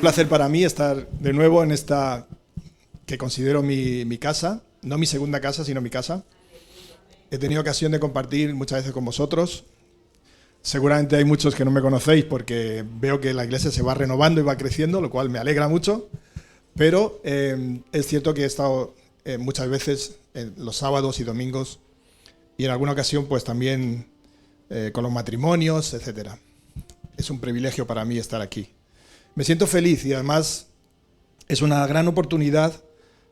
placer para mí estar de nuevo en esta que considero mi casa, no mi segunda casa, sino mi casa. He tenido ocasión de compartir muchas veces con vosotros. Seguramente hay muchos que no me conocéis porque veo que la iglesia se va renovando y va creciendo, lo cual me alegra mucho. Pero es cierto que he estado muchas veces los sábados y domingos y en alguna ocasión pues también con los matrimonios, etcétera. Es un privilegio para mí estar aquí. Me siento feliz y además es una gran oportunidad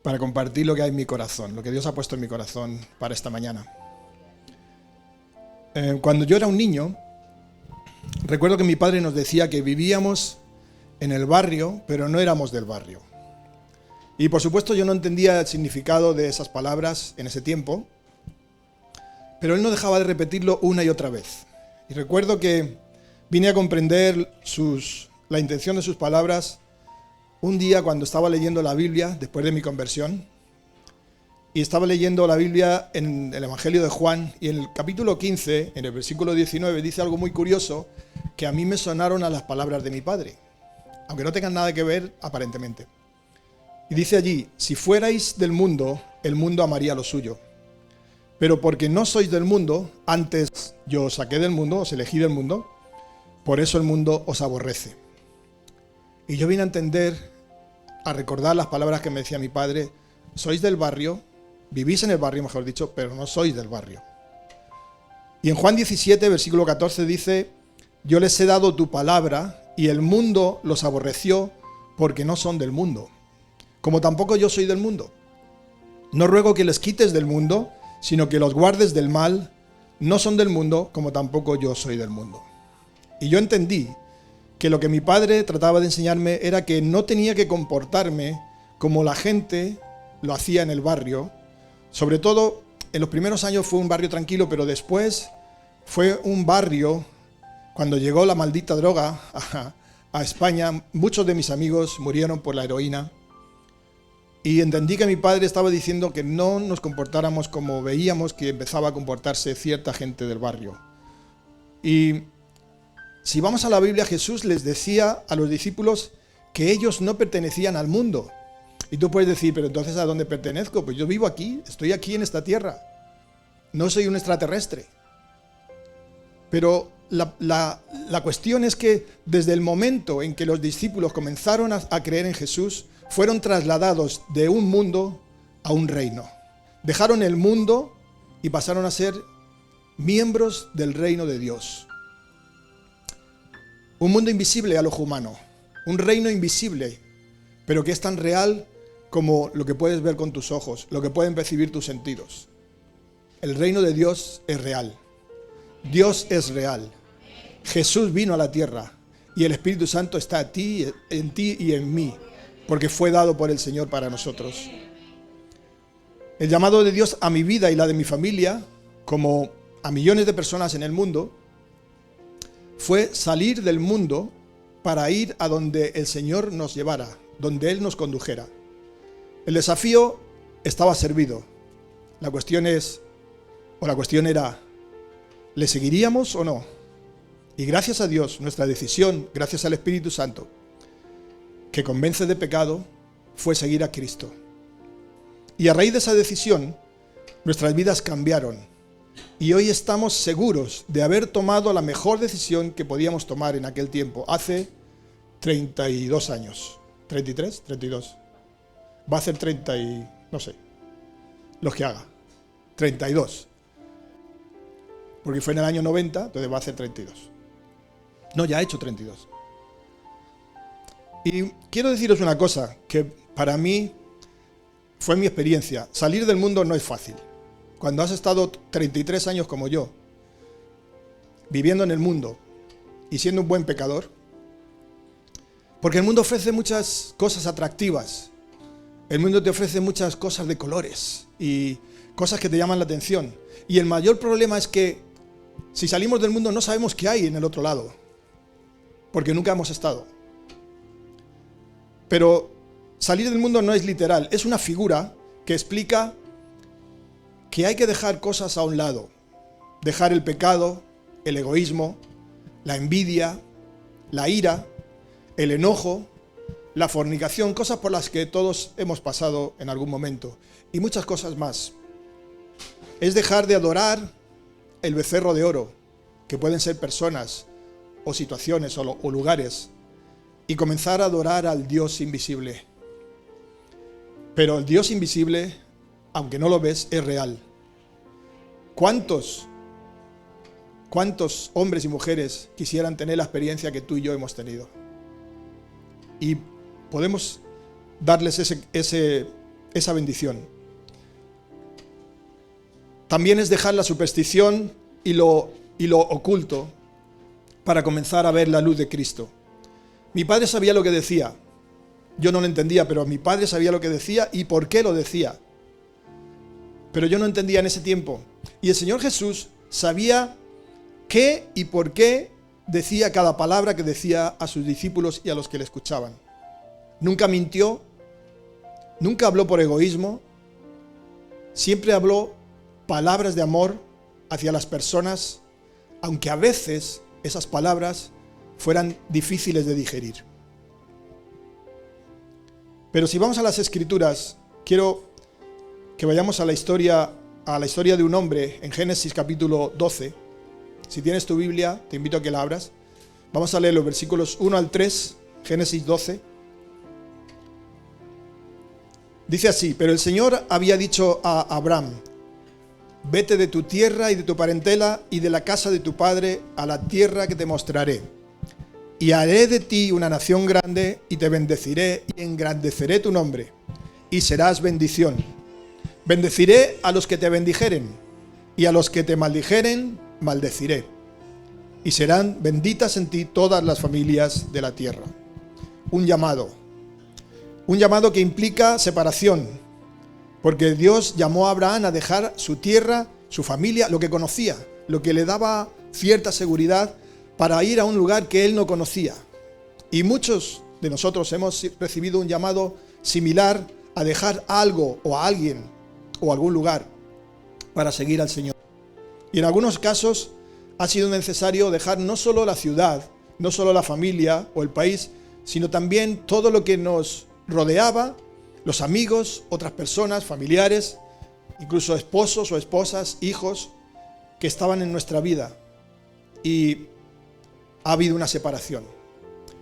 para compartir lo que hay en mi corazón, lo que Dios ha puesto en mi corazón para esta mañana. Cuando yo era un niño, recuerdo que mi padre nos decía que vivíamos en el barrio, pero no éramos del barrio. Y por supuesto yo no entendía el significado de esas palabras en ese tiempo, pero él no dejaba de repetirlo una y otra vez. Y recuerdo que vine a comprender la intención de sus palabras un día cuando estaba leyendo la Biblia, después de mi conversión, y estaba leyendo la Biblia en el Evangelio de Juan, y en el capítulo 15, en el versículo 19, dice algo muy curioso que a mí me sonaron a las palabras de mi padre, aunque no tengan nada que ver aparentemente. Y dice allí: si fuerais del mundo, el mundo amaría lo suyo. Pero porque no sois del mundo, antes yo os saqué del mundo, os elegí del mundo, por eso el mundo os aborrece. Y yo vine a entender, a recordar las palabras que me decía mi padre: sois del barrio, vivís en el barrio, mejor dicho, pero no sois del barrio. Y en Juan 17, versículo 14 dice: yo les he dado tu palabra y el mundo los aborreció porque no son del mundo, como tampoco yo soy del mundo. No ruego que les quites del mundo, sino que los guardes del mal. No son del mundo, como tampoco yo soy del mundo. Y yo entendí que lo que mi padre trataba de enseñarme era que no tenía que comportarme como la gente lo hacía en el barrio. Sobre todo, en los primeros años fue un barrio tranquilo, pero después fue un barrio, cuando llegó la maldita droga a España, muchos de mis amigos murieron por la heroína. Y entendí que mi padre estaba diciendo que no nos comportáramos como veíamos que empezaba a comportarse cierta gente del barrio. Y si vamos a la Biblia, Jesús les decía a los discípulos que ellos no pertenecían al mundo. Y tú puedes decir: pero entonces ¿a dónde pertenezco? Pues yo vivo aquí, estoy aquí en esta tierra. No soy un extraterrestre. Pero la cuestión es que desde el momento en que los discípulos comenzaron a creer en Jesús, fueron trasladados de un mundo a un reino. Dejaron el mundo y pasaron a ser miembros del reino de Dios. Un mundo invisible al ojo humano, un reino invisible, pero que es tan real como lo que puedes ver con tus ojos, lo que pueden percibir tus sentidos. El reino de Dios es real. Dios es real. Jesús vino a la tierra y el Espíritu Santo está en ti y en mí, porque fue dado por el Señor para nosotros. El llamado de Dios a mi vida y la de mi familia, como a millones de personas en el mundo, fue salir del mundo para ir a donde el Señor nos llevara, donde Él nos condujera. El desafío estaba servido. La cuestión era, ¿le seguiríamos o no? Y gracias a Dios, nuestra decisión, gracias al Espíritu Santo, que convence de pecado, fue seguir a Cristo. Y a raíz de esa decisión, nuestras vidas cambiaron. Y hoy estamos seguros de haber tomado la mejor decisión que podíamos tomar en aquel tiempo, hace 32 años. ¿33? 32. Va a ser 30 y... no sé. Los que haga. 32. Porque fue en el año 90, entonces va a ser 32. No, ya he hecho 32. Y quiero deciros una cosa, que para mí fue mi experiencia. Salir del mundo no es fácil. Cuando has estado 33 años como yo, viviendo en el mundo y siendo un buen pecador, porque el mundo ofrece muchas cosas atractivas, el mundo te ofrece muchas cosas de colores y cosas que te llaman la atención. Y el mayor problema es que si salimos del mundo no sabemos qué hay en el otro lado, porque nunca hemos estado. Pero salir del mundo no es literal, es una figura que explica que hay que dejar cosas a un lado, dejar el pecado, el egoísmo, la envidia, la ira, el enojo, la fornicación, cosas por las que todos hemos pasado en algún momento, y muchas cosas más. Es dejar de adorar el becerro de oro, que pueden ser personas o situaciones o lugares, y comenzar a adorar al Dios invisible. Pero el Dios invisible, aunque no lo ves, es real. ¿Cuántos hombres y mujeres quisieran tener la experiencia que tú y yo hemos tenido? Y podemos darles esa bendición. También es dejar la superstición y lo oculto para comenzar a ver la luz de Cristo. Mi padre sabía lo que decía. Yo no lo entendía, pero mi padre sabía lo que decía y por qué lo decía. Pero yo no entendía en ese tiempo. Y el Señor Jesús sabía qué y por qué decía cada palabra que decía a sus discípulos y a los que le escuchaban. Nunca mintió, nunca habló por egoísmo, siempre habló palabras de amor hacia las personas, aunque a veces esas palabras fueran difíciles de digerir. Pero si vamos a las Escrituras, quiero que vayamos a la historia de un hombre en Génesis capítulo 12. Si tienes tu Biblia, te invito a que la abras. Vamos a leer los versículos 1 al 3, Génesis 12. Dice así: pero el Señor había dicho a Abraham: vete de tu tierra y de tu parentela y de la casa de tu padre a la tierra que te mostraré. Y haré de ti una nación grande y te bendeciré y engrandeceré tu nombre y serás bendición. Bendeciré a los que te bendijeren y a los que te maldijeren maldeciré. Y serán benditas en ti todas las familias de la tierra. Un llamado que implica separación, porque Dios llamó a Abraham a dejar su tierra, su familia, lo que conocía, lo que le daba cierta seguridad, para ir a un lugar que él no conocía. Y muchos de nosotros hemos recibido un llamado similar a dejar algo o a alguien o algún lugar para seguir al Señor. Y en algunos casos ha sido necesario dejar no solo la ciudad, no solo la familia o el país, sino también todo lo que nos rodeaba, los amigos, otras personas, familiares, incluso esposos o esposas, hijos que estaban en nuestra vida. Y ha habido una separación.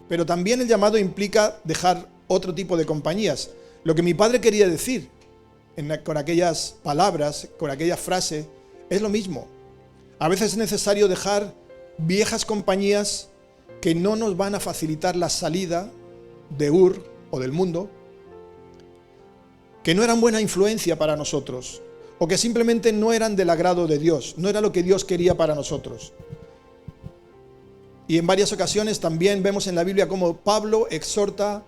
Pero también el llamado implica dejar otro tipo de compañías. Lo que mi padre quería decir con aquellas palabras, con aquella frase, es lo mismo. A veces es necesario dejar viejas compañías que no nos van a facilitar la salida de Ur o del mundo, que no eran buena influencia para nosotros, o que simplemente no eran del agrado de Dios, no era lo que Dios quería para nosotros. Y en varias ocasiones también vemos en la Biblia cómo Pablo exhorta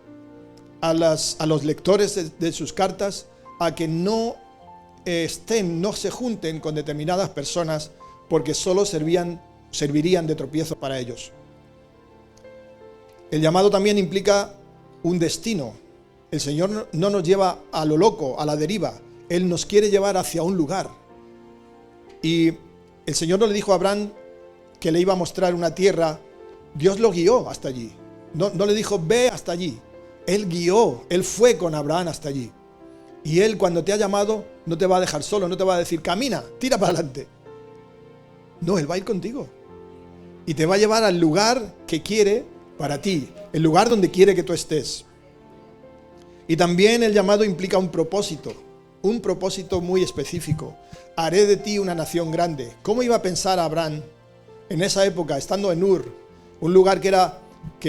a los lectores de sus cartas a que no se junten con determinadas personas, porque solo servirían de tropiezo para ellos. El llamado también implica un destino. El Señor no nos lleva a lo loco, a la deriva. Él nos quiere llevar hacia un lugar. Y el Señor no le dijo a Abraham que le iba a mostrar una tierra. Dios lo guió hasta allí. No le dijo, ve hasta allí. Él guió, Él fue con Abraham hasta allí. Y Él, cuando te ha llamado, no te va a dejar solo, no te va a decir, camina, tira para adelante. No, Él va a ir contigo. Y te va a llevar al lugar que quiere para ti, el lugar donde quiere que tú estés. Y también el llamado implica un propósito muy específico. Haré de ti una nación grande. ¿Cómo iba a pensar Abraham en esa época, estando en Ur, un lugar que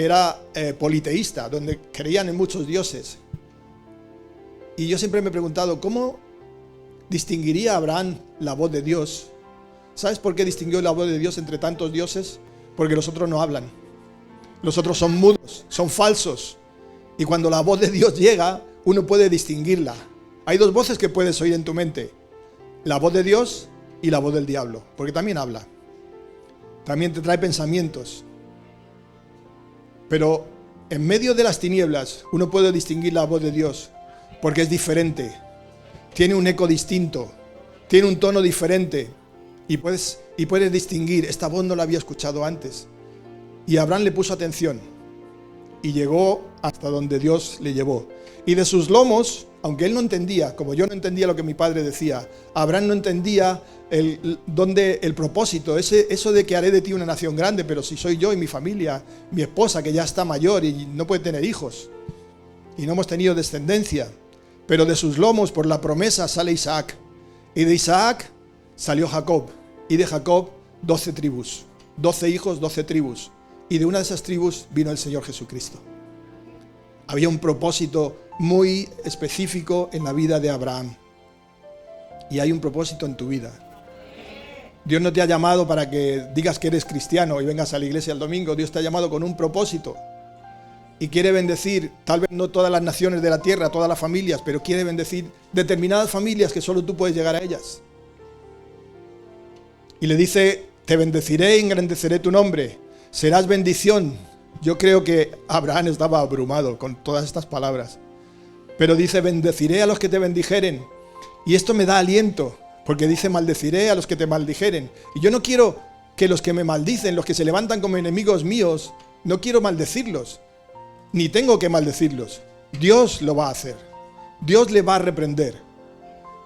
era politeísta, donde creían en muchos dioses? Y yo siempre me he preguntado, ¿cómo distinguiría Abraham la voz de Dios? ¿Sabes por qué distinguió la voz de Dios entre tantos dioses? Porque los otros no hablan. Los otros son mudos, son falsos. Y cuando la voz de Dios llega, uno puede distinguirla. Hay dos voces que puedes oír en tu mente: la voz de Dios y la voz del diablo, porque también habla. También te trae pensamientos. Pero en medio de las tinieblas, uno puede distinguir la voz de Dios, porque es diferente. Tiene un eco distinto, tiene un tono diferente. Y puedes distinguir, esta voz no la había escuchado antes. Y Abraham le puso atención. y llegó hasta donde Dios le llevó. Y de sus lomos, aunque él no entendía, como yo no entendía lo que mi padre decía, Abraham no entendía el propósito, eso de que haré de ti una nación grande, pero si soy yo y mi familia, mi esposa que ya está mayor y no puede tener hijos, y no hemos tenido descendencia, pero de sus lomos por la promesa sale Isaac, y de Isaac salió Jacob, y de Jacob 12 tribus, 12 hijos, 12 tribus, y de una de esas tribus vino el Señor Jesucristo. Había un propósito muy específico en la vida de Abraham, y hay un propósito en tu vida. Dios no te ha llamado para que digas que eres cristiano y vengas a la iglesia el domingo. Dios te ha llamado con un propósito y quiere bendecir, tal vez no todas las naciones de la tierra, todas las familias, pero quiere bendecir determinadas familias que solo tú puedes llegar a ellas. Y le dice, te bendeciré y engrandeceré tu nombre, serás bendición. Yo creo que Abraham estaba abrumado con todas estas palabras, pero dice, bendeciré a los que te bendijeren, y esto me da aliento, porque dice, maldeciré a los que te maldijeren, y yo no quiero que los que me maldicen, los que se levantan como enemigos míos, no quiero maldecirlos, ni tengo que maldecirlos. Dios lo va a hacer, Dios le va a reprender,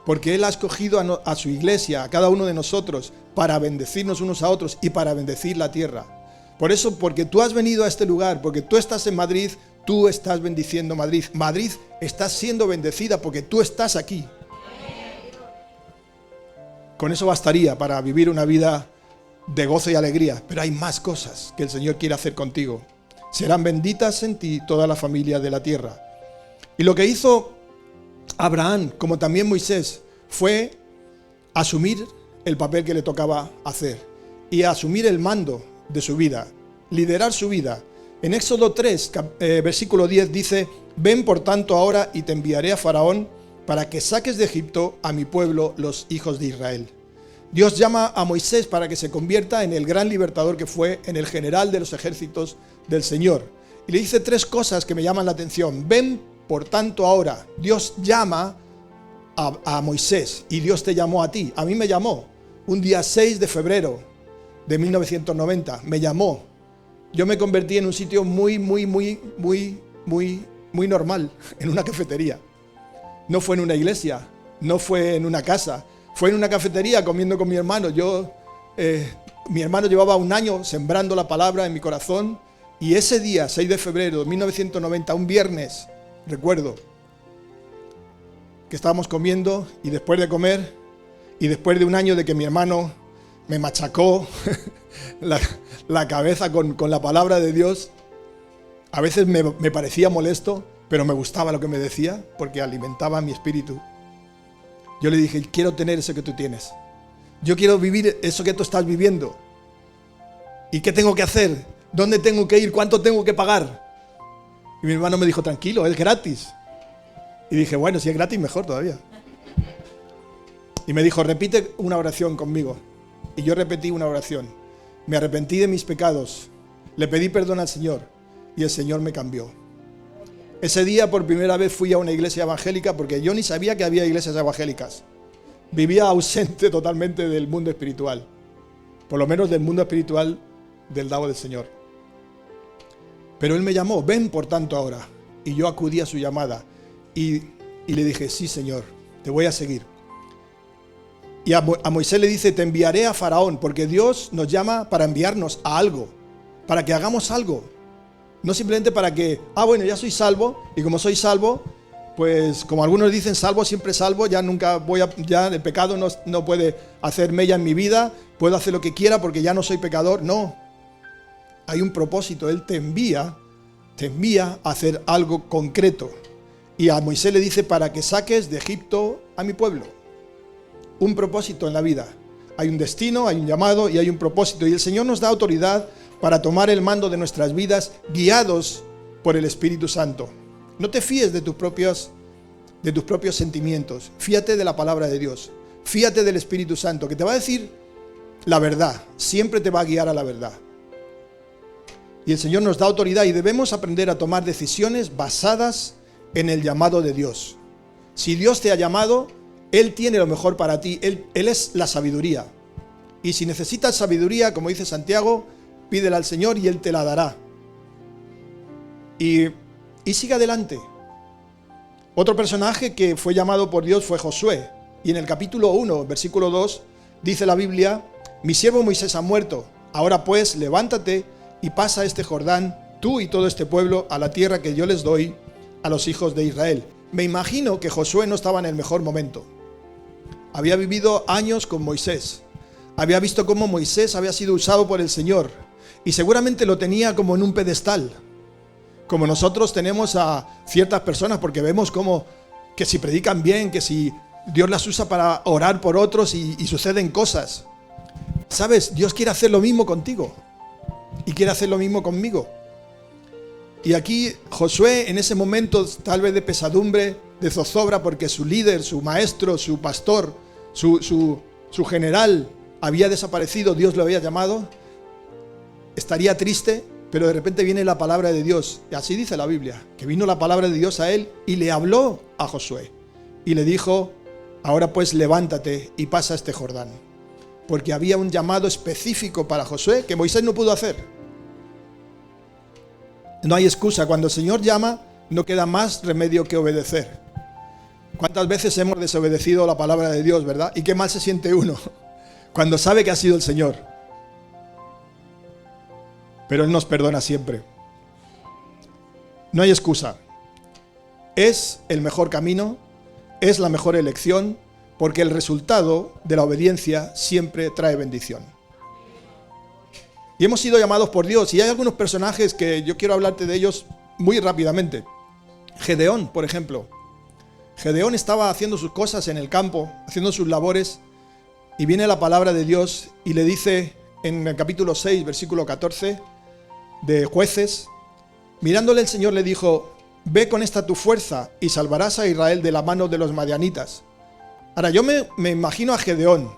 porque Él ha escogido a su iglesia, a cada uno de nosotros, para bendecirnos unos a otros y para bendecir la tierra. Por eso, porque tú has venido a este lugar, porque tú estás en Madrid, tú estás bendiciendo Madrid. Madrid está siendo bendecida porque tú estás aquí. Con eso bastaría para vivir una vida de gozo y alegría, pero hay más cosas que el Señor quiere hacer contigo. Serán benditas en ti toda la familia de la tierra. Y lo que hizo Abraham, como también Moisés, fue asumir el papel que le tocaba hacer y asumir el mando de su vida, liderar su vida. En Éxodo 3, versículo 10 dice, ven por tanto ahora y te enviaré a Faraón para que saques de Egipto a mi pueblo, los hijos de Israel. Dios llama a Moisés para que se convierta en el gran libertador que fue, en el general de los ejércitos del Señor. Y le dice 3 cosas que me llaman la atención. Ven por tanto ahora. Dios llama a Moisés y Dios te llamó a ti. A mí me llamó un día 6 de febrero de 1990. Me llamó. Yo me convertí en un sitio muy normal, en una cafetería. No fue en una iglesia, no fue en una casa, fue en una cafetería comiendo con mi hermano. Mi hermano llevaba un año sembrando la palabra en mi corazón, y ese día, 6 de febrero de 1990, un viernes, recuerdo que estábamos comiendo, y después de comer, y después de un año de que mi hermano me machacó la cabeza con la palabra de Dios, a veces me parecía molesto, pero me gustaba lo que me decía, porque alimentaba mi espíritu. Yo le dije, quiero tener eso que tú tienes. Yo quiero vivir eso que tú estás viviendo. ¿Y qué tengo que hacer? ¿Dónde tengo que ir? ¿Cuánto tengo que pagar? Y mi hermano me dijo, tranquilo, es gratis. Y dije, bueno, si es gratis, mejor todavía. Y me dijo, repite una oración conmigo. Y yo repetí una oración. Me arrepentí de mis pecados. Le pedí perdón al Señor. Y el Señor me cambió. Ese día por primera vez fui a una iglesia evangélica, porque yo ni sabía que había iglesias evangélicas. Vivía ausente totalmente del mundo espiritual. Por lo menos del mundo espiritual del lado del Señor. Pero Él me llamó, ven por tanto ahora. Y yo acudí a su llamada. Y le dije, sí Señor, te voy a seguir. Y a Moisés le dice, te enviaré a Faraón, porque Dios nos llama para enviarnos a algo, para que hagamos algo. No simplemente para que, bueno, ya soy salvo, y como soy salvo, pues como algunos dicen, salvo, siempre salvo, ya nunca ya el pecado no puede hacer mella en mi vida, puedo hacer lo que quiera porque ya no soy pecador. No, hay un propósito, Él te envía a hacer algo concreto. Y a Moisés le dice, para que saques de Egipto a mi pueblo. Un propósito en la vida. Hay un destino, hay un llamado y hay un propósito. Y el Señor nos da autoridad para tomar el mando de nuestras vidas, guiados por el Espíritu Santo. No te fíes de tus propios sentimientos. Fíate de la palabra de Dios. Fíate del Espíritu Santo, que te va a decir la verdad. Siempre te va a guiar a la verdad. Y el Señor nos da autoridad y debemos aprender a tomar decisiones basadas en el llamado de Dios. Si Dios te ha llamado, Él tiene lo mejor para ti. Él es la sabiduría. Y si necesitas sabiduría, como dice Santiago, pídela al Señor y Él te la dará. y sigue adelante. Otro personaje que fue llamado por Dios fue Josué. Y en el capítulo 1, versículo 2, dice la Biblia: mi siervo Moisés ha muerto. Ahora pues, levántate y pasa este Jordán, tú y todo este pueblo, a la tierra que yo les doy a los hijos de Israel. Me imagino que Josué no estaba en el mejor momento. Había vivido años con Moisés. Había visto cómo Moisés había sido usado por el Señor. Y seguramente lo tenía como en un pedestal. Como nosotros tenemos a ciertas personas, porque vemos como que si predican bien, que si Dios las usa para orar por otros y suceden cosas. ¿Sabes? Dios quiere hacer lo mismo contigo. Y quiere hacer lo mismo conmigo. Y aquí Josué, en ese momento tal vez de pesadumbre, de zozobra, porque su líder, su maestro, su pastor, su general había desaparecido, Dios lo había llamado, estaría triste, pero de repente viene la palabra de Dios. Y así dice la Biblia, que vino la palabra de Dios a él y le habló a Josué. Y le dijo: ahora pues levántate y pasa este Jordán. Porque había un llamado específico para Josué que Moisés no pudo hacer. No hay excusa. Cuando el Señor llama, no queda más remedio que obedecer. ¿Cuántas veces hemos desobedecido la palabra de Dios, verdad? Y qué mal se siente uno cuando sabe que ha sido el Señor. Pero Él nos perdona siempre. No hay excusa. Es el mejor camino, es la mejor elección, porque el resultado de la obediencia siempre trae bendición. Y hemos sido llamados por Dios. Y hay algunos personajes que yo quiero hablarte de ellos muy rápidamente. Gedeón, por ejemplo. Gedeón estaba haciendo sus cosas en el campo, haciendo sus labores, y viene la palabra de Dios y le dice en el capítulo 6, versículo 14 de Jueces, mirándole el Señor le dijo: ve con esta tu fuerza y salvarás a Israel de la mano de los madianitas. Ahora yo me imagino a Gedeón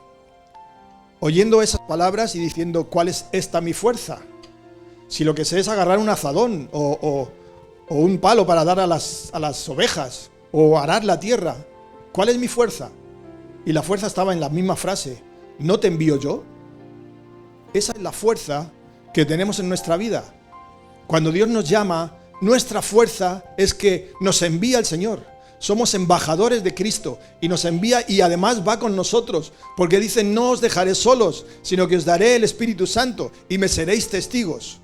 oyendo esas palabras y diciendo: ¿cuál es esta mi fuerza? Si lo que sé es agarrar un azadón o un palo para dar a las ovejas o arar la tierra, ¿cuál es mi fuerza? Y la fuerza estaba en la misma frase: ¿no te envío yo? Esa es la fuerza que tenemos en nuestra vida. Cuando Dios nos llama, nuestra fuerza es que nos envía el Señor. Somos embajadores de Cristo y nos envía, y además va con nosotros, porque dice: no os dejaré solos, sino que os daré el Espíritu Santo y me seréis testigos.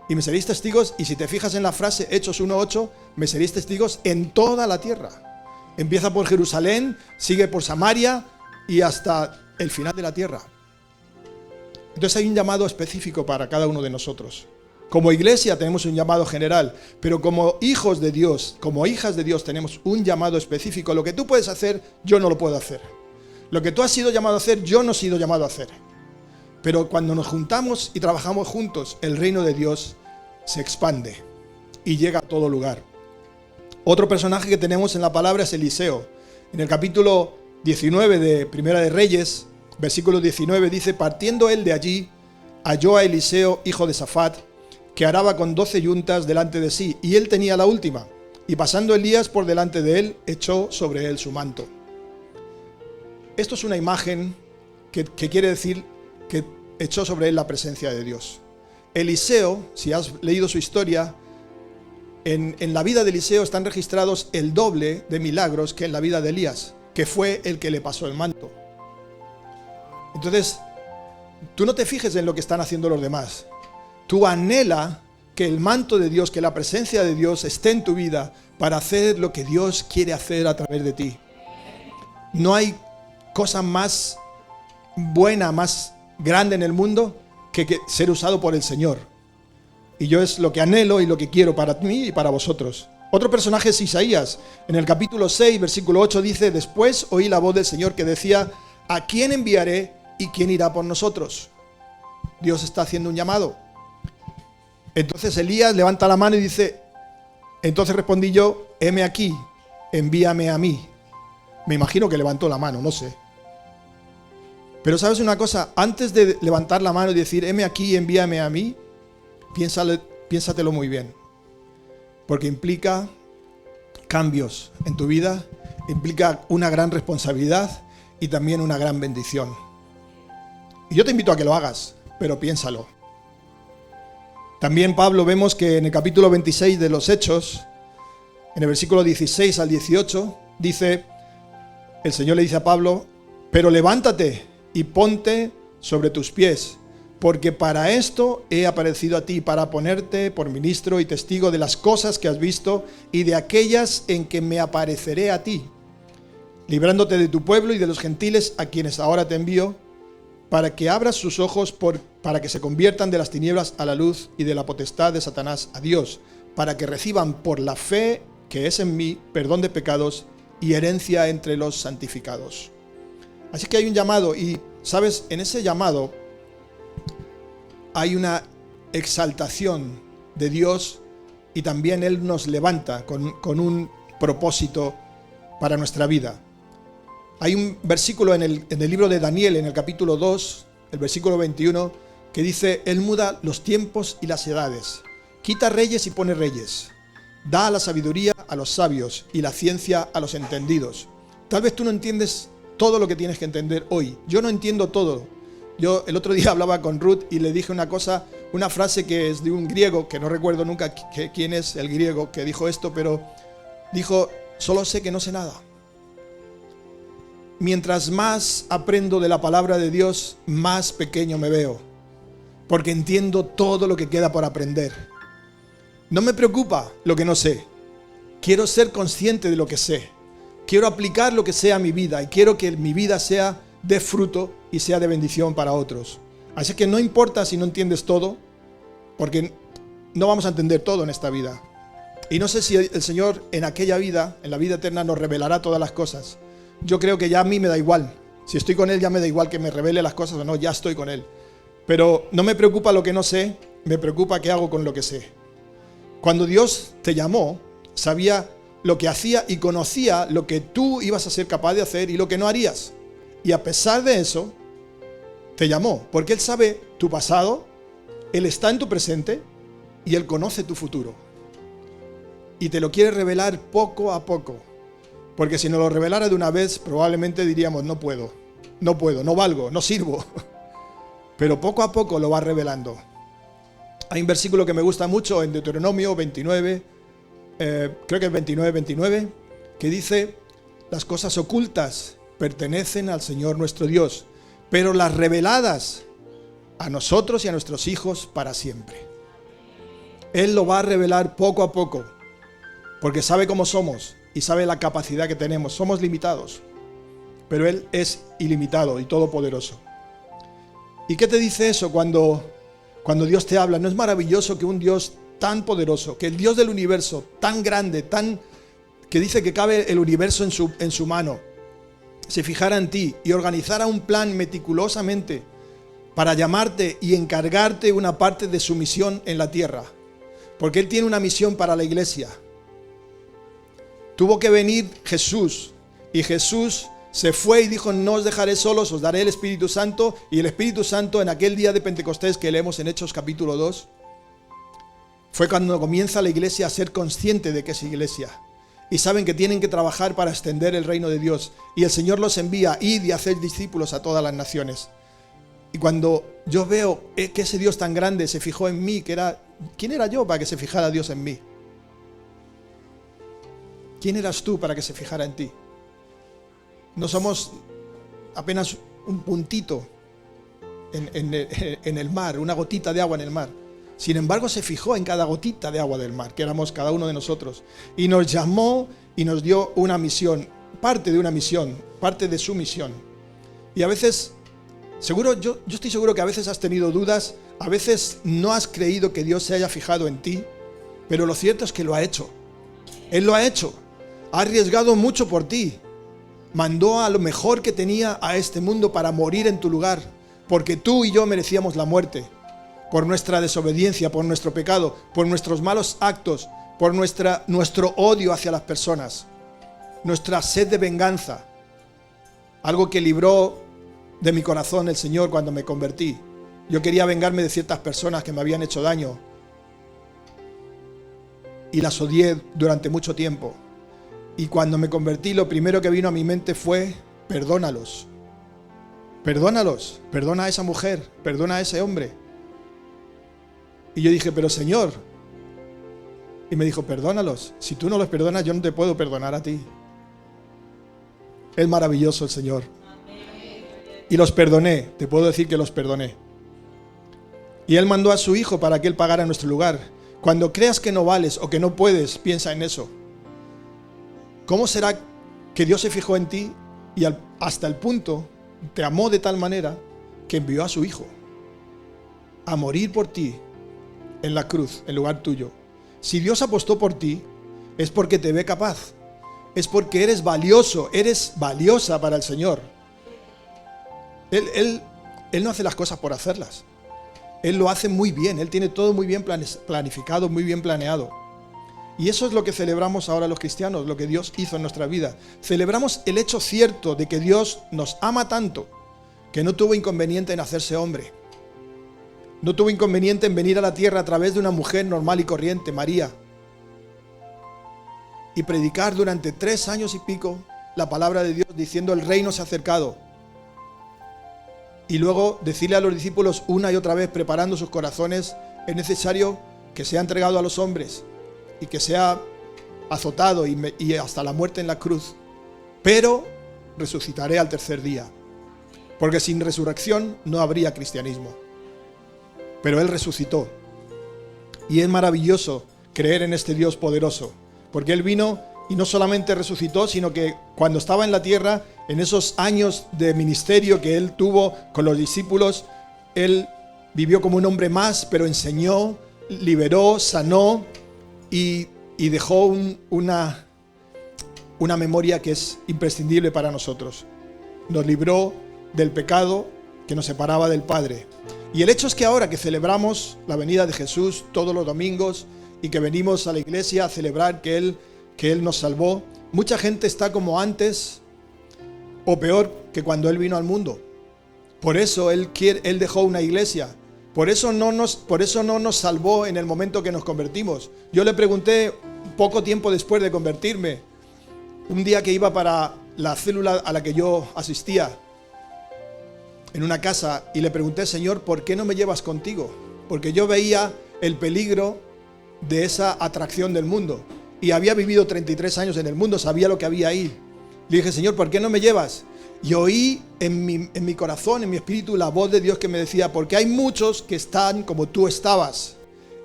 Y me seréis testigos, y si te fijas en la frase Hechos 1:8, me seréis testigos en toda la tierra. Empieza por Jerusalén, sigue por Samaria y hasta el final de la tierra. Entonces hay un llamado específico para cada uno de nosotros. Como iglesia tenemos un llamado general, pero como hijos de Dios, como hijas de Dios, tenemos un llamado específico. Lo que tú puedes hacer, yo no lo puedo hacer. Lo que tú has sido llamado a hacer, yo no he sido llamado a hacer. Pero cuando nos juntamos y trabajamos juntos, el reino de Dios se expande y llega a todo lugar. Otro personaje que tenemos en la palabra es Eliseo. En el capítulo 19 de Primera de Reyes, versículo 19, dice: partiendo él de allí, halló a Eliseo, hijo de Safat, que araba con 12 yuntas delante de sí, y él tenía la última. Y pasando Elías por delante de él, echó sobre él su manto. Esto es una imagen que quiere decir que echó sobre él la presencia de Dios. Eliseo, si has leído su historia, en la vida de Eliseo están registrados el doble de milagros que en la vida de Elías, que fue el que le pasó el manto. Entonces, tú no te fijes en lo que están haciendo los demás. Tú anhela que el manto de Dios, que la presencia de Dios esté en tu vida para hacer lo que Dios quiere hacer a través de ti. No hay cosa más buena, más grande en el mundo que ser usado por el Señor. Y yo es lo que anhelo y lo que quiero para mí y para vosotros. Otro personaje es Isaías. En el capítulo 6, versículo 8 dice: después oí la voz del Señor que decía: ¿a quién enviaré y quién irá por nosotros? Dios está haciendo un llamado. Entonces Elías levanta la mano y dice: entonces respondí yo: heme aquí, envíame a mí. Me imagino que levantó la mano, no sé. Pero sabes una cosa, antes de levantar la mano y decir: heme aquí, envíame a mí, piénsatelo muy bien. Porque implica cambios en tu vida, implica una gran responsabilidad y también una gran bendición. Y yo te invito a que lo hagas, pero piénsalo. También Pablo vemos que en el capítulo 26 de los Hechos, en el versículo 16 al 18, dice, el Señor le dice a Pablo, pero levántate y ponte sobre tus pies, porque para esto he aparecido a ti, para ponerte por ministro y testigo de las cosas que has visto y de aquellas en que me apareceré a ti, librándote de tu pueblo y de los gentiles a quienes ahora te envío, para que abras sus ojos para que se conviertan de las tinieblas a la luz y de la potestad de Satanás a Dios, para que reciban por la fe que es en mí perdón de pecados y herencia entre los santificados. Así que hay un llamado y, ¿sabes? En ese llamado hay una exaltación de Dios y también Él nos levanta con un propósito para nuestra vida. Hay un versículo en el libro de Daniel, en el capítulo 2, el versículo 21, que dice, Él muda los tiempos y las edades, quita reyes y pone reyes, da la sabiduría a los sabios y la ciencia a los entendidos. Tal vez tú no entiendes todo lo que tienes que entender hoy. Yo no entiendo todo. Yo el otro día hablaba con Ruth y le dije una frase que es de un griego, que no recuerdo nunca quién es el griego que dijo esto, pero dijo, solo sé que no sé nada. Mientras más aprendo de la palabra de Dios, más pequeño me veo, porque entiendo todo lo que queda por aprender. No me preocupa lo que no sé. Quiero ser consciente de lo que sé. Quiero aplicar lo que sé a mi vida y quiero que mi vida sea de fruto y sea de bendición para otros. Así que no importa si no entiendes todo, porque no vamos a entender todo en esta vida. Y no sé si el Señor en aquella vida, en la vida eterna, nos revelará todas las cosas. Yo creo que ya a mí me da igual. Si estoy con Él ya me da igual que me revele las cosas o no, ya estoy con Él. Pero no me preocupa lo que no sé, me preocupa qué hago con lo que sé. Cuando Dios te llamó, sabía lo que hacía y conocía lo que tú ibas a ser capaz de hacer y lo que no harías. Y a pesar de eso, te llamó, porque Él sabe tu pasado, Él está en tu presente y Él conoce tu futuro. Y te lo quiere revelar poco a poco. Porque si nos lo revelara de una vez, probablemente diríamos, no puedo, no valgo, no sirvo. Pero poco a poco lo va revelando. Hay un versículo que me gusta mucho en Deuteronomio 29, creo que es 29, que dice, las cosas ocultas pertenecen al Señor nuestro Dios, pero las reveladas a nosotros y a nuestros hijos para siempre. Él lo va a revelar poco a poco, porque sabe cómo somos y sabe la capacidad que tenemos. Somos limitados, pero Él es ilimitado y todopoderoso. ¿Y qué te dice eso cuando Dios te habla? ¿No es maravilloso que un Dios tan poderoso, que el Dios del universo tan grande, que dice que cabe el universo en su mano, se fijara en ti y organizara un plan meticulosamente para llamarte y encargarte una parte de su misión en la tierra? Porque Él tiene una misión para la iglesia. Tuvo que venir Jesús y Jesús se fue y dijo, no os dejaré solos, os daré el Espíritu Santo. Y el Espíritu Santo en aquel día de Pentecostés que leemos en Hechos capítulo 2, fue cuando comienza la iglesia a ser consciente de que es iglesia. Y saben que tienen que trabajar para extender el reino de Dios. Y el Señor los envía, id y hacer discípulos a todas las naciones. Y cuando yo veo que ese Dios tan grande se fijó en mí, ¿quién era yo para que se fijara Dios en mí? ¿Quién eras tú para que se fijara en ti? No somos apenas un puntito en el mar, una gotita de agua en el mar. Sin embargo, se fijó en cada gotita de agua del mar, que éramos cada uno de nosotros. Y nos llamó y nos dio una misión, parte de una misión, parte de su misión. Y a veces, yo estoy seguro que a veces has tenido dudas, a veces no has creído que Dios se haya fijado en ti, pero lo cierto es que lo ha hecho. Él lo ha hecho. Ha arriesgado mucho por ti. Mandó a lo mejor que tenía a este mundo para morir en tu lugar, porque tú y yo merecíamos la muerte, por nuestra desobediencia, por nuestro pecado, por nuestros malos actos, por nuestro odio hacia las personas, nuestra sed de venganza, algo que libró de mi corazón el Señor cuando me convertí. Yo quería vengarme de ciertas personas que me habían hecho daño y las odié durante mucho tiempo. Y cuando me convertí, lo primero que vino a mi mente fue, perdónalos, perdona a esa mujer, perdona a ese hombre. Y yo dije, pero Señor. Y me dijo, perdónalos. Si tú no los perdonas, yo no te puedo perdonar a ti. Es maravilloso el Señor. Y los perdoné, te puedo decir que los perdoné. Y Él mandó a su Hijo para que Él pagara en nuestro lugar. Cuando creas que no vales o que no puedes, piensa en eso. ¿Cómo será que Dios se fijó en ti y hasta el punto te amó de tal manera que envió a su Hijo a morir por ti en la cruz, en lugar tuyo? Si Dios apostó por ti, es porque te ve capaz. Es porque eres valioso, eres valiosa para el Señor. Él no hace las cosas por hacerlas. Él lo hace muy bien. Él tiene todo muy bien planificado, muy bien planeado. Y eso es lo que celebramos ahora los cristianos, lo que Dios hizo en nuestra vida. Celebramos el hecho cierto de que Dios nos ama tanto que no tuvo inconveniente en hacerse hombre. No tuvo inconveniente en venir a la tierra a través de una mujer normal y corriente, María, y predicar durante 3 años y pico la palabra de Dios diciendo el reino se ha acercado. Y luego decirle a los discípulos una y otra vez, preparando sus corazones, es necesario que sea entregado a los hombres y que sea azotado y hasta la muerte en la cruz. Pero resucitaré al tercer día. Porque sin resurrección no habría cristianismo. Pero Él resucitó. Y es maravilloso creer en este Dios poderoso. Porque Él vino y no solamente resucitó, sino que cuando estaba en la tierra, en esos años de ministerio que Él tuvo con los discípulos, Él vivió como un hombre más, pero enseñó, liberó, sanó y dejó una memoria que es imprescindible para nosotros. Nos libró del pecado que nos separaba del Padre. Y el hecho es que ahora que celebramos la venida de Jesús todos los domingos y que venimos a la iglesia a celebrar que Él nos salvó, mucha gente está como antes o peor que cuando Él vino al mundo. Por eso Él dejó una iglesia. Por eso no nos salvó en el momento que nos convertimos. Yo le pregunté poco tiempo después de convertirme, un día que iba para la célula a la que yo asistía, en una casa, y le pregunté, Señor, ¿por qué no me llevas contigo? Porque yo veía el peligro de esa atracción del mundo. Y había vivido 33 años en el mundo, sabía lo que había ahí. Le dije, Señor, ¿por qué no me llevas? Y oí en mi corazón, en mi espíritu, la voz de Dios que me decía, porque hay muchos que están como tú estabas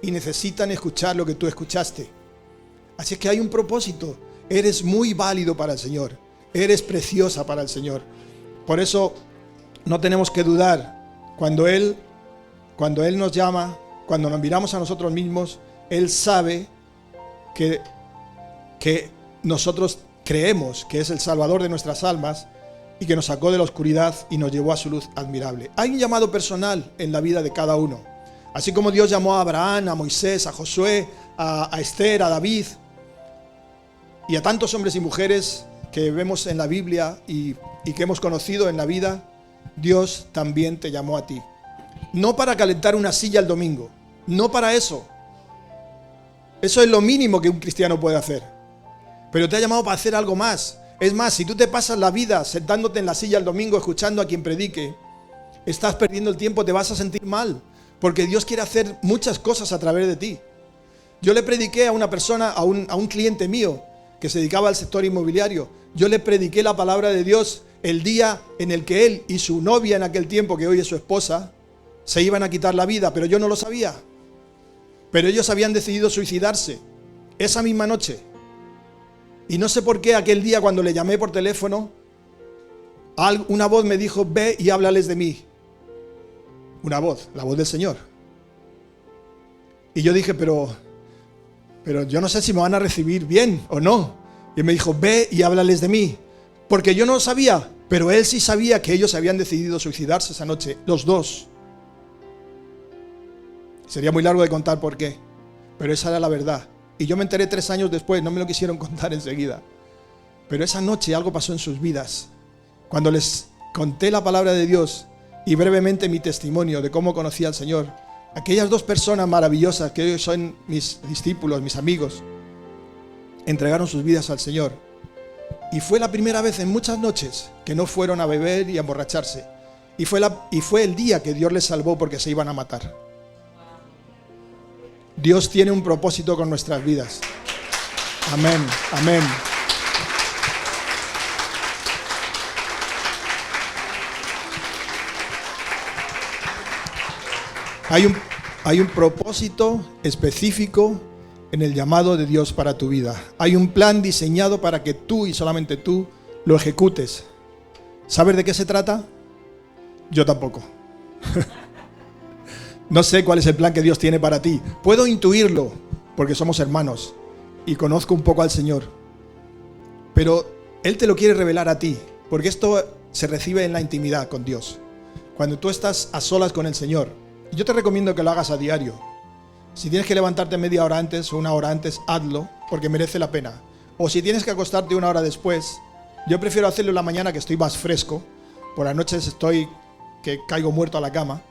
y necesitan escuchar lo que tú escuchaste. Así es que hay un propósito. Eres muy válido para el Señor. Eres preciosa para el Señor. Por eso no tenemos que dudar. Cuando Él nos llama, cuando nos miramos a nosotros mismos, Él sabe que nosotros creemos que es el Salvador de nuestras almas y que nos sacó de la oscuridad y nos llevó a su luz admirable. Hay un llamado personal en la vida de cada uno. Así como Dios llamó a Abraham, a Moisés, a Josué, a Esther, a David y a tantos hombres y mujeres que vemos en la Biblia y que hemos conocido en la vida, Dios también te llamó a ti. No para calentar una silla el domingo, no para eso. Eso es lo mínimo que un cristiano puede hacer. Pero te ha llamado para hacer algo más. Es más, si tú te pasas la vida sentándote en la silla el domingo escuchando a quien predique, estás perdiendo el tiempo, te vas a sentir mal, porque Dios quiere hacer muchas cosas a través de ti. Yo le prediqué a una persona, a un cliente mío que se dedicaba al sector inmobiliario. Yo le prediqué la palabra de Dios el día en el que él y su novia en aquel tiempo, que hoy es su esposa, se iban a quitar la vida, pero yo no lo sabía. Pero ellos habían decidido suicidarse esa misma noche. Y no sé por qué aquel día cuando le llamé por teléfono, una voz me dijo, ve y háblales de mí. Una voz, la voz del Señor. Y yo dije, pero yo no sé si me van a recibir bien o no. Y él me dijo, ve y háblales de mí. Porque yo no lo sabía, pero él sí sabía que ellos habían decidido suicidarse esa noche, los dos. Sería muy largo de contar por qué, pero esa era la verdad. Y yo me enteré 3 años después, no me lo quisieron contar enseguida. Pero esa noche algo pasó en sus vidas. Cuando les conté la palabra de Dios y brevemente mi testimonio de cómo conocí al Señor, aquellas 2 personas maravillosas que hoy son mis discípulos, mis amigos, entregaron sus vidas al Señor. Y fue la primera vez en muchas noches que no fueron a beber y a emborracharse. Y fue el día que Dios les salvó porque se iban a matar. Dios tiene un propósito con nuestras vidas. Amén, amén. Hay un propósito específico en el llamado de Dios para tu vida. Hay un plan diseñado para que tú y solamente tú lo ejecutes. ¿Sabes de qué se trata? Yo tampoco. No sé cuál es el plan que Dios tiene para ti. Puedo intuirlo porque somos hermanos y conozco un poco al Señor. Pero Él te lo quiere revelar a ti, porque esto se recibe en la intimidad con Dios. Cuando tú estás a solas con el Señor. Yo te recomiendo que lo hagas a diario. Si tienes que levantarte media hora antes o una hora antes, hazlo, porque merece la pena. O si tienes que acostarte una hora después, yo prefiero hacerlo en la mañana que estoy más fresco. Por las noches estoy que caigo muerto a la cama.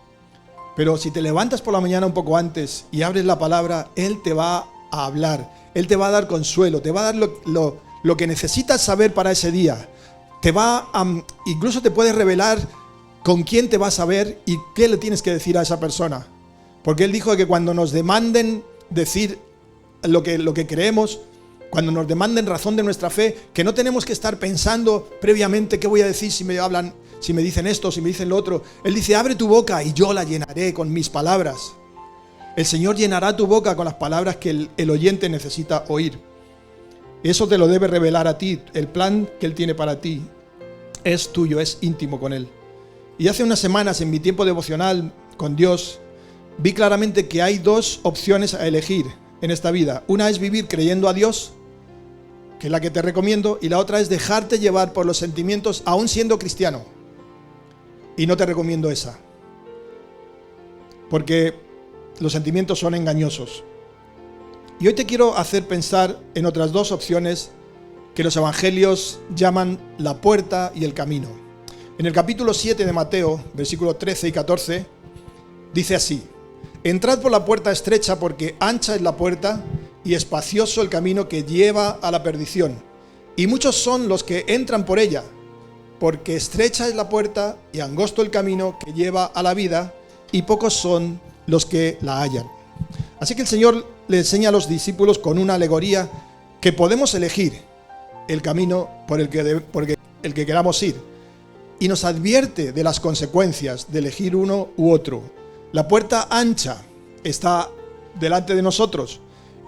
Pero si te levantas por la mañana un poco antes y abres la palabra, Él te va a hablar. Él te va a dar consuelo, te va a dar lo que necesitas saber para ese día. Incluso te puede revelar con quién te vas a ver y qué le tienes que decir a esa persona. Porque Él dijo que cuando nos demanden decir lo que creemos, cuando nos demanden razón de nuestra fe, que no tenemos que estar pensando previamente qué voy a decir si me hablan, si me dicen esto, si me dicen lo otro. Él dice, abre tu boca y yo la llenaré con mis palabras. El Señor llenará tu boca con las palabras que el oyente necesita oír. Eso te lo debe revelar a ti. El plan que Él tiene para ti es tuyo, es íntimo con Él. Y hace unas semanas en mi tiempo devocional con Dios, vi claramente que hay dos opciones a elegir en esta vida. Una es vivir creyendo a Dios, que es la que te recomiendo, y la otra es dejarte llevar por los sentimientos aún siendo cristiano. Y no te recomiendo esa, porque los sentimientos son engañosos. Y hoy te quiero hacer pensar en otras dos opciones que los evangelios llaman la puerta y el camino. En el capítulo 7 de Mateo, versículos 13 y 14, dice así: entrad por la puerta estrecha, porque ancha es la puerta y espacioso el camino que lleva a la perdición, y muchos son los que entran por ella, porque estrecha es la puerta y angosto el camino que lleva a la vida, y pocos son los que la hallan. Así que el Señor le enseña a los discípulos con una alegoría que podemos elegir el camino por el que queramos ir, y nos advierte de las consecuencias de elegir uno u otro. La puerta ancha está delante de nosotros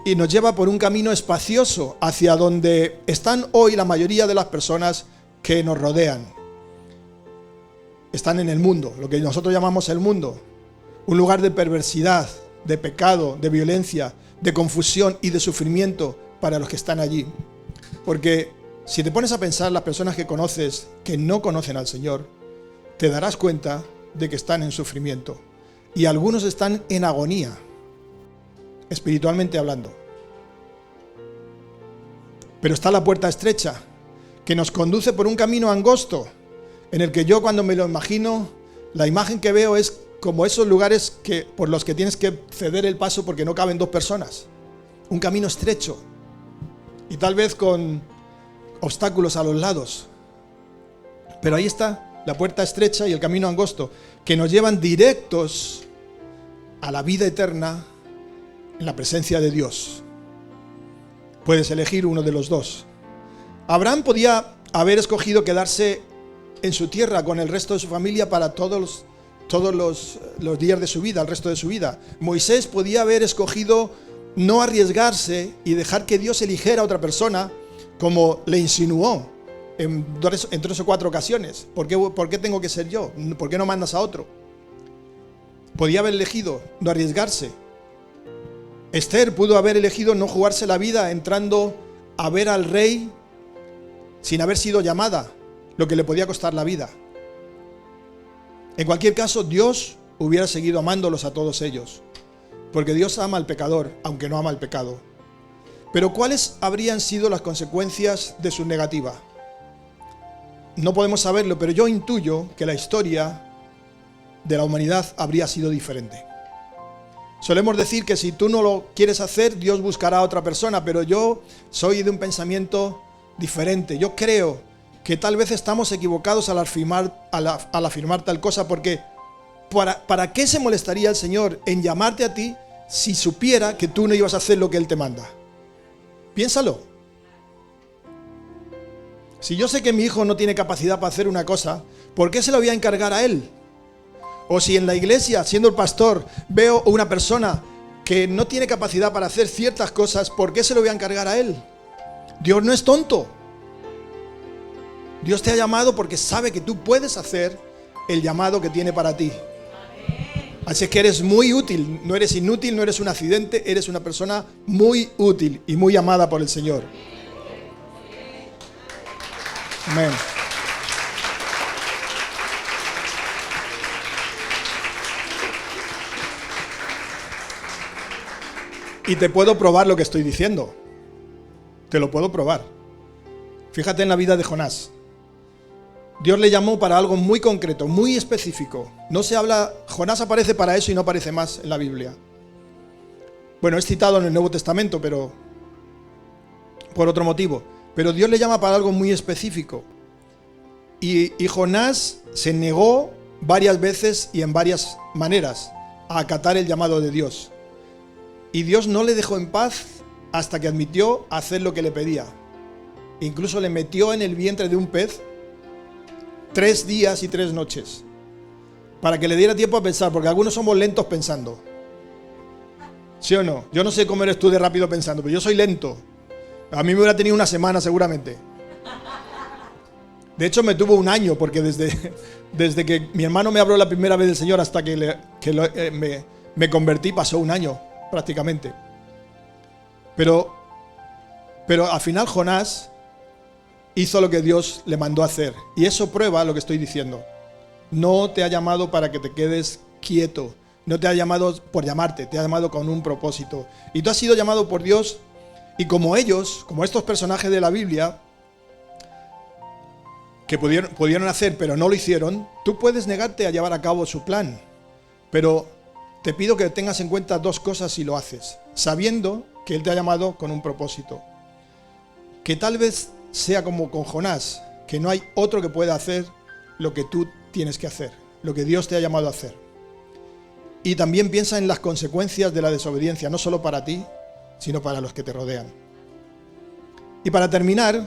y nos lleva por un camino espacioso hacia donde están hoy la mayoría de las personas que nos rodean. Están en el mundo, lo que nosotros llamamos el mundo, un lugar de perversidad, de pecado, de violencia, de confusión y de sufrimiento para los que están allí. Porque si te pones a pensar, las personas que conoces que no conocen al Señor, te darás cuenta de que están en sufrimiento. Y algunos están en agonía, espiritualmente hablando. Pero está la puerta estrecha, que nos conduce por un camino angosto, en el que yo, cuando me lo imagino, la imagen que veo es como esos lugares por los que tienes que ceder el paso porque no caben dos personas. Un camino estrecho y tal vez con obstáculos a los lados. Pero ahí está la puerta estrecha y el camino angosto, que nos llevan directos a la vida eterna en la presencia de Dios. Puedes elegir uno de los dos. Abraham podía haber escogido quedarse en su tierra con el resto de su familia para todos los días de su vida, el resto de su vida. Moisés podía haber escogido no arriesgarse y dejar que Dios eligiera a otra persona, como le insinuó en 3 o 4 ocasiones. ¿Por qué tengo que ser yo? ¿Por qué no mandas a otro? Podía haber elegido no arriesgarse. Esther pudo haber elegido no jugarse la vida entrando a ver al rey sin haber sido llamada, lo que le podía costar la vida. En cualquier caso, Dios hubiera seguido amándolos a todos ellos, porque Dios ama al pecador, aunque no ama el pecado. Pero ¿cuáles habrían sido las consecuencias de su negativa? No podemos saberlo, pero yo intuyo que la historia de la humanidad habría sido diferente. Solemos decir que si tú no lo quieres hacer, Dios buscará a otra persona, pero yo soy de un pensamiento diferente. Yo creo que tal vez estamos equivocados al afirmar tal cosa, porque ¿para qué se molestaría el Señor en llamarte a ti si supiera que tú no ibas a hacer lo que Él te manda? Piénsalo. Si yo sé que mi hijo no tiene capacidad para hacer una cosa, ¿por qué se la voy a encargar a él? O si en la iglesia, siendo el pastor, veo una persona que no tiene capacidad para hacer ciertas cosas, ¿por qué se lo voy a encargar a él? Dios no es tonto. Dios te ha llamado porque sabe que tú puedes hacer el llamado que tiene para ti. Así que eres muy útil, no eres inútil, no eres un accidente, eres una persona muy útil y muy amada por el Señor. Amén. Y te puedo probar lo que estoy diciendo. Te lo puedo probar. Fíjate en la vida de Jonás. Dios le llamó para algo muy concreto, muy específico. No se habla, Jonás aparece para eso y no aparece más en la Biblia. Bueno, es citado en el Nuevo Testamento, pero por otro motivo. Pero Dios le llama para algo muy específico. Y Jonás se negó varias veces y en varias maneras a acatar el llamado de Dios. Y Dios no le dejó en paz hasta que admitió hacer lo que le pedía. Incluso le metió en el vientre de un pez 3 días y 3 noches para que le diera tiempo a pensar, porque algunos somos lentos pensando. ¿Sí o no? Yo no sé cómo eres tú de rápido pensando, pero yo soy lento. A mí me hubiera tenido una semana seguramente. De hecho me tuvo un año, porque desde que mi hermano me habló la primera vez del Señor hasta que me convertí pasó un año prácticamente. Pero al final Jonás hizo lo que Dios le mandó a hacer. Y eso prueba lo que estoy diciendo. No te ha llamado para que te quedes quieto. No te ha llamado por llamarte, te ha llamado con un propósito. Y tú has sido llamado por Dios. Y como ellos, como estos personajes de la Biblia, que pudieron hacer pero no lo hicieron, tú puedes negarte a llevar a cabo su plan. Pero te pido que tengas en cuenta 2 cosas si lo haces, sabiendo que Él te ha llamado con un propósito. Que tal vez sea como con Jonás, que no hay otro que pueda hacer lo que tú tienes que hacer, lo que Dios te ha llamado a hacer. Y también piensa en las consecuencias de la desobediencia, no solo para ti, sino para los que te rodean. Y para terminar,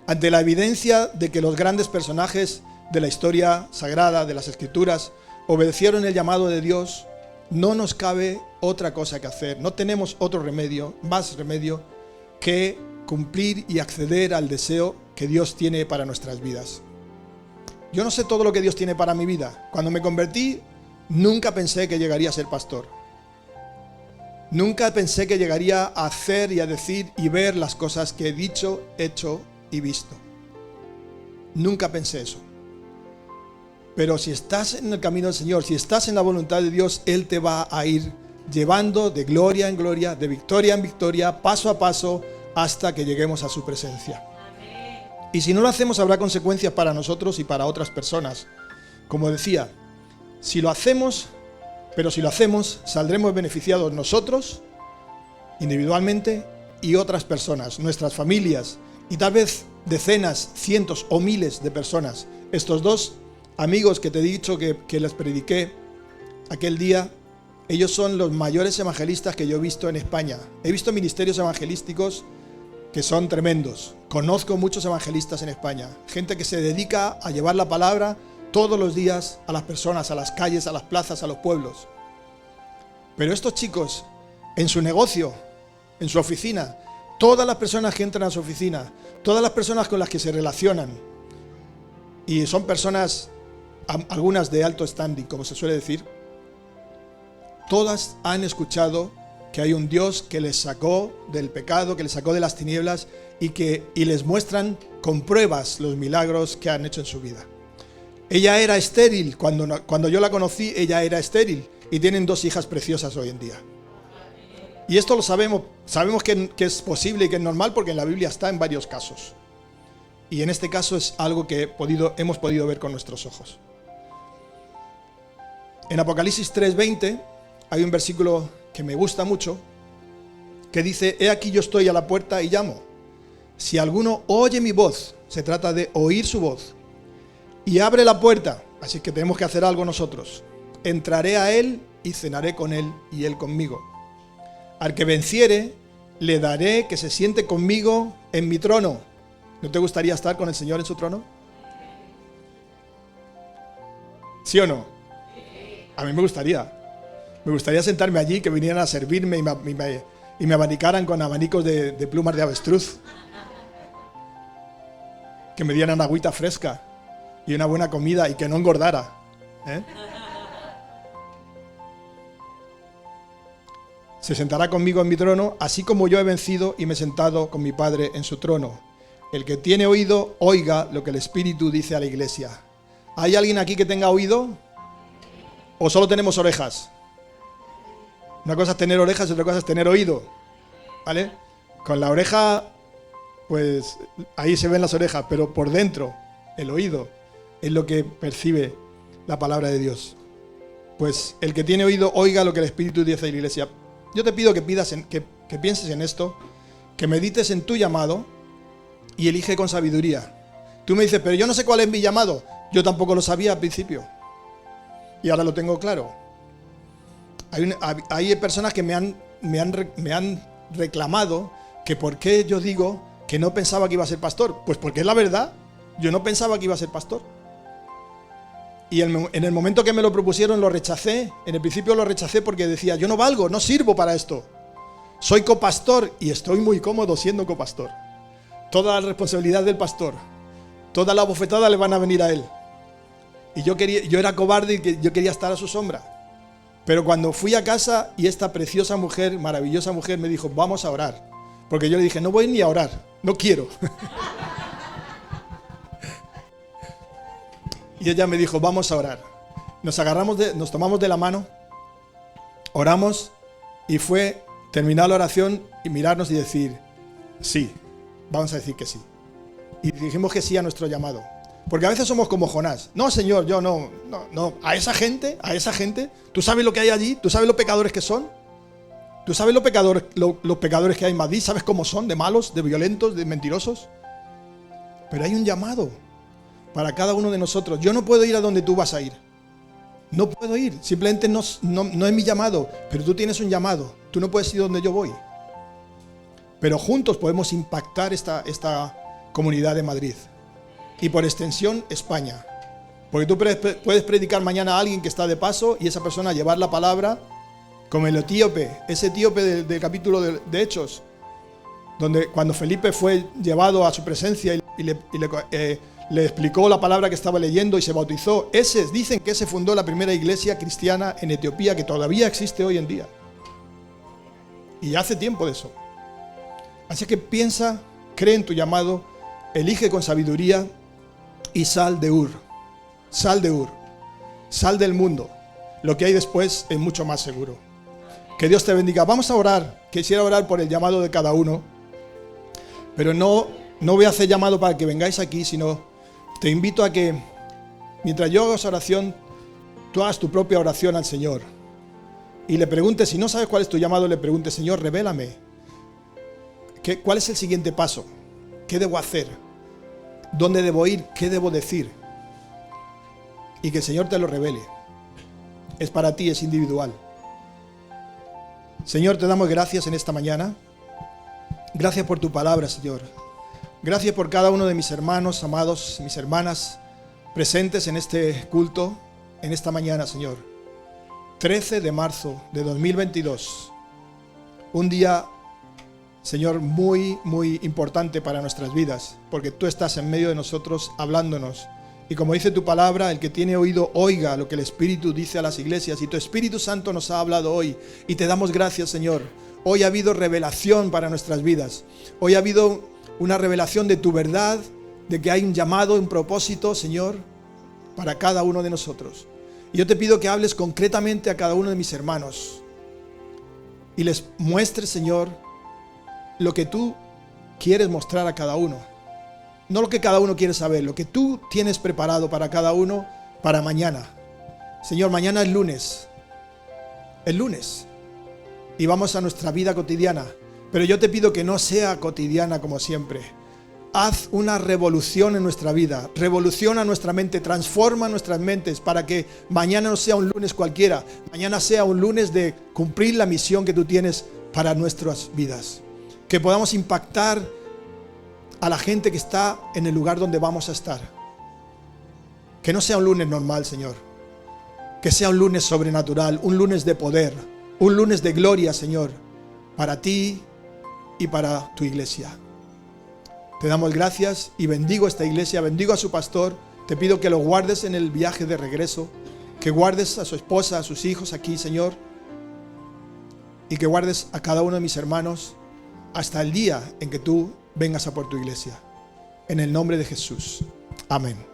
ante la evidencia de que los grandes personajes de la historia sagrada, de las Escrituras, obedecieron el llamado de Dios, no nos cabe otra cosa que hacer. No tenemos otro remedio, más remedio, que cumplir y acceder al deseo que Dios tiene para nuestras vidas. Yo no sé todo lo que Dios tiene para mi vida. Cuando me convertí, nunca pensé que llegaría a ser pastor. Nunca pensé que llegaría a hacer y a decir y ver las cosas que he dicho, hecho y visto. Nunca pensé eso. Pero si estás en el camino del Señor, si estás en la voluntad de Dios, Él te va a ir llevando de gloria en gloria, de victoria en victoria, paso a paso, hasta que lleguemos a su presencia. Y si no lo hacemos, habrá consecuencias para nosotros y para otras personas. Como decía, si lo hacemos, saldremos beneficiados nosotros, individualmente, y otras personas, nuestras familias, y tal vez decenas, cientos o miles de personas. Estos 2 amigos que te he dicho que les prediqué aquel día, ellos son los mayores evangelistas que yo he visto en España. He visto ministerios evangelísticos que son tremendos. Conozco muchos evangelistas en España, gente que se dedica a llevar la palabra todos los días a las personas, a las calles, a las plazas, a los pueblos. Pero estos chicos, en su negocio, en su oficina, todas las personas que entran a su oficina, todas las personas con las que se relacionan, y son personas, algunas de alto standing, como se suele decir, todas han escuchado que hay un Dios que les sacó del pecado, que les sacó de las tinieblas y les muestran con pruebas los milagros que han hecho en su vida. Ella era estéril, cuando yo la conocí, ella era estéril y tienen 2 hijas preciosas hoy en día. Y esto lo sabemos que es posible y que es normal porque en la Biblia está en varios casos. Y en este caso es algo que hemos podido ver con nuestros ojos. En Apocalipsis 3:20 hay un versículo que me gusta mucho, que dice: he aquí yo estoy a la puerta y llamo. Si alguno oye mi voz, se trata de oír su voz, y abre la puerta, así que tenemos que hacer algo nosotros. Entraré a él y cenaré con él y él conmigo. Al que venciere, le daré que se siente conmigo en mi trono. ¿No te gustaría estar con el Señor en su trono? ¿Sí o no? A mí me gustaría. Me gustaría sentarme allí, que vinieran a servirme y me abanicaran con abanicos de plumas de avestruz. Que me dieran agüita fresca y una buena comida y que no engordara. Se sentará conmigo en mi trono, así como yo he vencido y me he sentado con mi Padre en su trono. El que tiene oído, oiga lo que el Espíritu dice a la iglesia. ¿Hay alguien aquí que tenga oído? ¿O solo tenemos orejas? Una cosa es tener orejas y otra cosa es tener oído. ¿Vale? Con la oreja, pues ahí se ven las orejas, pero por dentro, el oído es lo que percibe la palabra de Dios. Pues el que tiene oído, oiga lo que el Espíritu dice a la iglesia. Yo te pido que pienses en esto, que medites en tu llamado y elige con sabiduría. Tú me dices, pero yo no sé cuál es mi llamado. Yo tampoco lo sabía al principio. Y ahora lo tengo claro. Hay personas que me han reclamado que por qué yo digo que no pensaba que iba a ser pastor. Pues porque es la verdad. Yo no pensaba que iba a ser pastor. Y en el momento que me lo propusieron lo rechacé. En el principio lo rechacé porque decía, yo no valgo, no sirvo para esto. Soy copastor y estoy muy cómodo siendo copastor. Toda la responsabilidad del pastor, toda la bofetada le van a venir a él. Y yo era cobarde y yo quería estar a su sombra. Pero cuando fui a casa y esta preciosa mujer, maravillosa mujer, me dijo, vamos a orar. Porque yo le dije, no voy ni a orar, no quiero. Y ella me dijo, vamos a orar. Nos tomamos de la mano, oramos y fue terminar la oración y mirarnos y decir, sí, vamos a decir que sí. Y dijimos que sí a nuestro llamado. Porque a veces somos como Jonás. No, Señor, yo no. A esa gente, ¿tú sabes lo que hay allí? ¿Tú sabes los pecadores que son? ¿Tú sabes los pecadores que hay en Madrid? ¿Sabes cómo son? ¿De malos, de violentos, de mentirosos? Pero hay un llamado para cada uno de nosotros. Yo no puedo ir a donde tú vas a ir. No puedo ir. Simplemente no es mi llamado. Pero tú tienes un llamado. Tú no puedes ir donde yo voy. Pero juntos podemos impactar esta comunidad de Madrid. Y por extensión, España. Porque tú puedes predicar mañana a alguien que está de paso y esa persona llevar la palabra, como el etíope, ese etíope del capítulo de Hechos, donde cuando Felipe fue llevado a su presencia y le explicó la palabra que estaba leyendo y se bautizó. Dicen que ese fundó la primera iglesia cristiana en Etiopía, que todavía existe hoy en día. Y hace tiempo de eso. Así que piensa, cree en tu llamado, elige con sabiduría y sal de Ur. Sal de Ur. Sal del mundo. Lo que hay después es mucho más seguro. Que Dios te bendiga. Vamos a orar. Quisiera orar por el llamado de cada uno. Pero no voy a hacer llamado para que vengáis aquí, sino te invito a que mientras yo hago esa oración, tú hagas tu propia oración al Señor. Y le preguntes, si no sabes cuál es tu llamado, le preguntes, Señor, revélame. ¿Cuál es el siguiente paso? ¿Qué debo hacer? ¿Dónde debo ir? ¿Qué debo decir? Y que el Señor te lo revele. Es para ti, es individual. Señor, te damos gracias en esta mañana. Gracias por tu palabra, Señor. Gracias por cada uno de mis hermanos, amados, mis hermanas, presentes en este culto, en esta mañana, Señor. 13 de marzo de 2022. Un día, Señor, muy, muy importante para nuestras vidas, porque tú estás en medio de nosotros hablándonos. Y como dice tu palabra, el que tiene oído, oiga lo que el Espíritu dice a las iglesias. Y tu Espíritu Santo nos ha hablado hoy. Y te damos gracias, Señor. Hoy ha habido revelación para nuestras vidas. Hoy ha habido una revelación de tu verdad, de que hay un llamado, un propósito, Señor, para cada uno de nosotros. Y yo te pido que hables concretamente a cada uno de mis hermanos. Y les muestres, Señor, lo que tú quieres mostrar a cada uno. No lo que cada uno quiere saber, lo que tú tienes preparado para cada uno para mañana. Señor, mañana es lunes. Es lunes. Y vamos a nuestra vida cotidiana. Pero yo te pido que no sea cotidiana como siempre. haz una revolución en nuestra vida, revoluciona nuestra mente, transforma nuestras mentes para que mañana no sea un lunes cualquiera, mañana sea un lunes de cumplir la misión que tú tienes para nuestras vidas. Que podamos impactar a la gente que está en el lugar donde vamos a estar. Que no sea un lunes normal, Señor. Que sea un lunes sobrenatural, un lunes de poder, un lunes de gloria, Señor, para ti y para tu iglesia. Te damos gracias y bendigo a esta iglesia, bendigo a su pastor. Te pido que lo guardes en el viaje de regreso, que guardes a su esposa, a sus hijos aquí, Señor, y que guardes a cada uno de mis hermanos hasta el día en que tú vengas a por tu iglesia. En el nombre de Jesús. Amén.